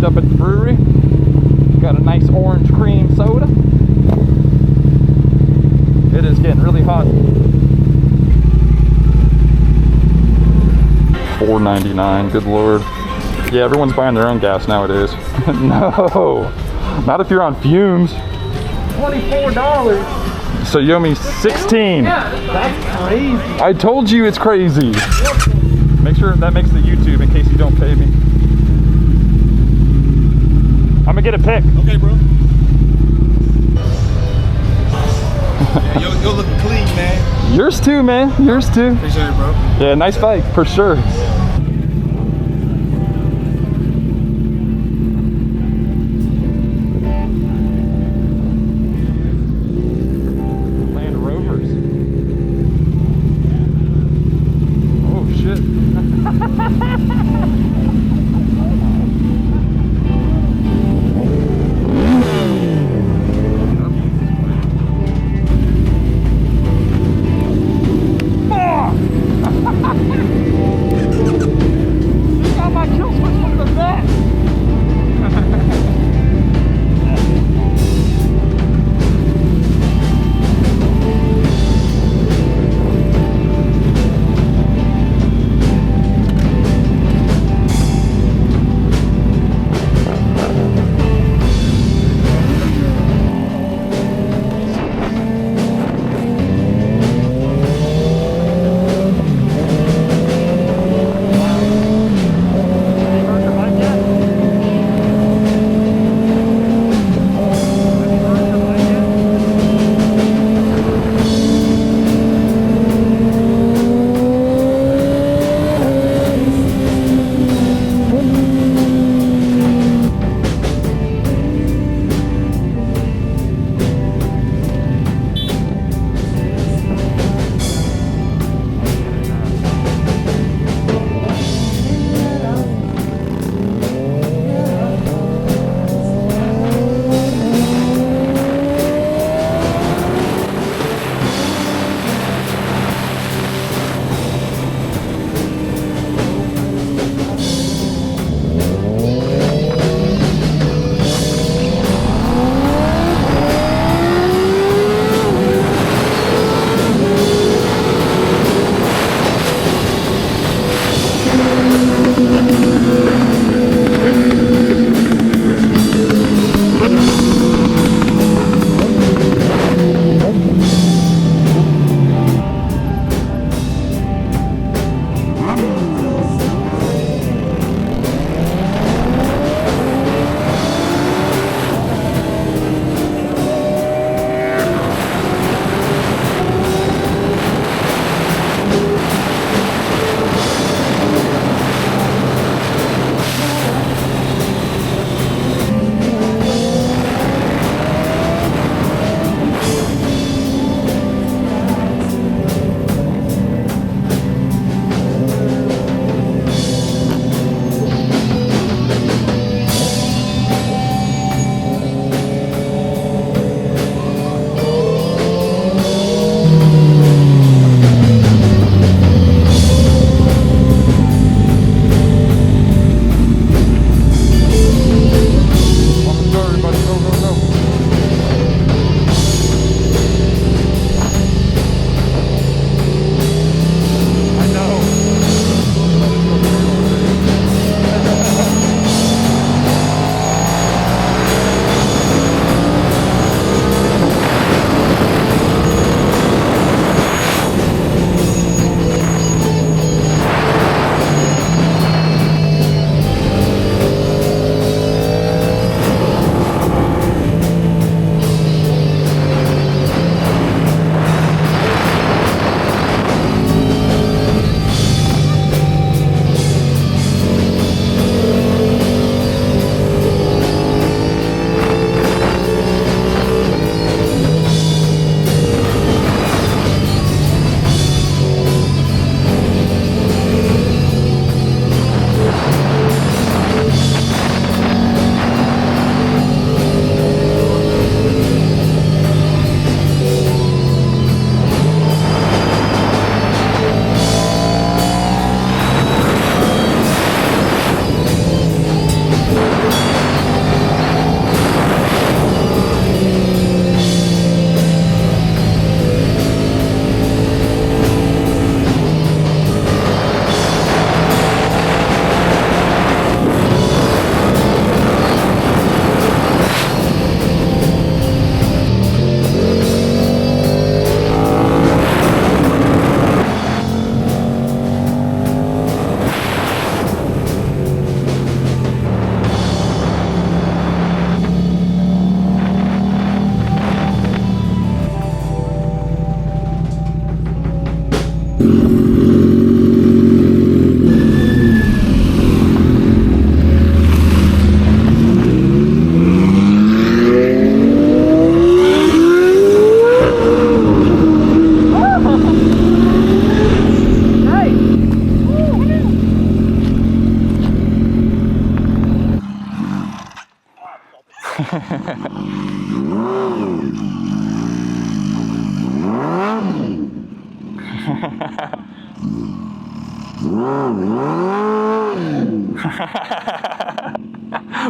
stopped up at the brewery. Got a nice orange cream soda. It is getting really hot. $4.99, good lord. Yeah, everyone's buying their own gas nowadays. No, not if you're on fumes. $24. So you owe me 16. Yeah, that's crazy. I told you it's crazy. Make sure that makes the YouTube in case you don't pay me. I'm gonna get a pic. Okay, bro. Yeah, you're looking clean, man. Yours too, man. Yours too. Appreciate it, bro. Yeah, nice bike for sure. Land Rovers. Oh shit.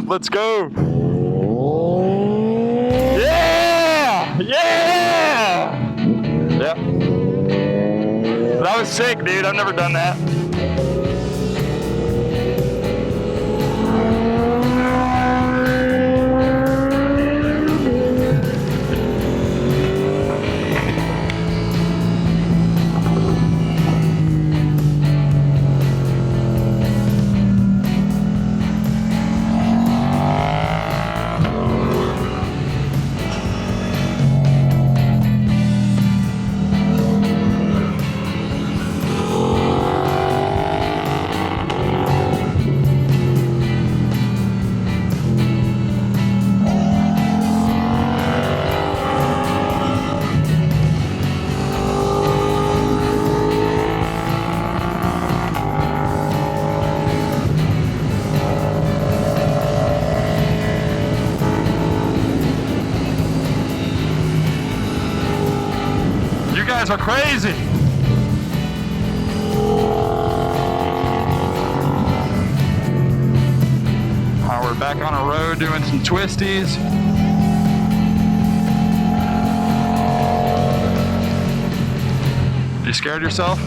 Let's go. Yeah! Yeah! Yep. That was sick, dude. I've never done that. You guys are crazy. We're back on a road doing some twisties. You scared yourself?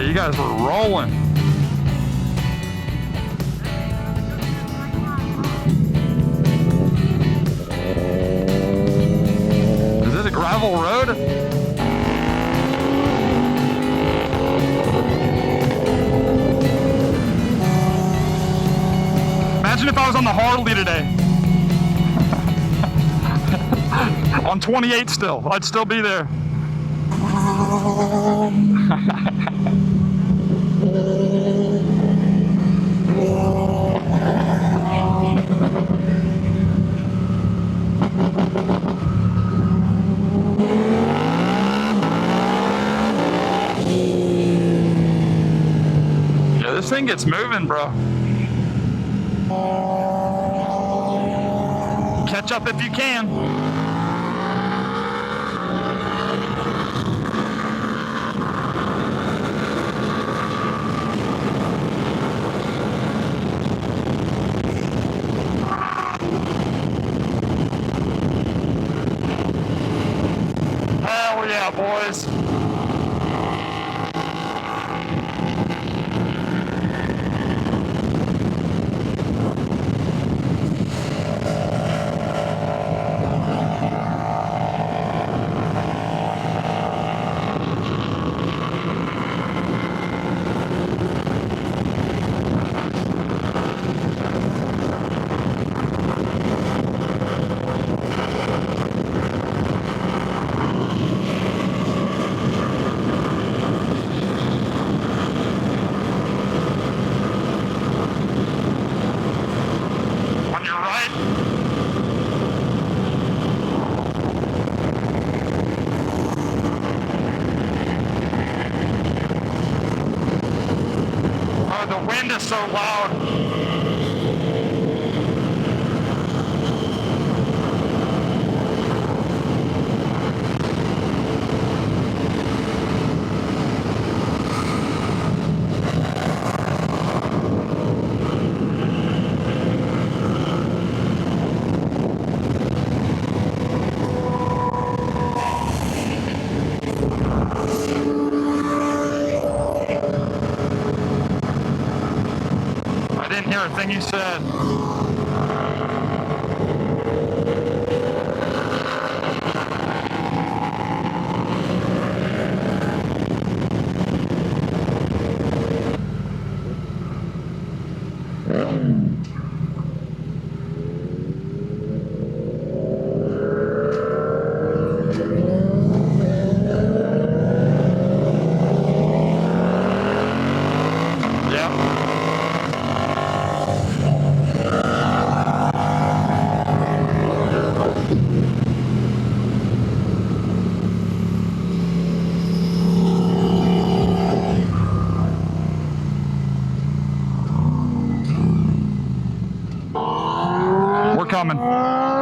You guys were rolling. Is this a gravel road? Imagine if I was on the Harley today. On 28 still. I'd still be there. Yeah, this thing gets moving, bro. Catch up if you can. Hell yeah, boys. is so loud. I didn't hear a thing you said. We're coming.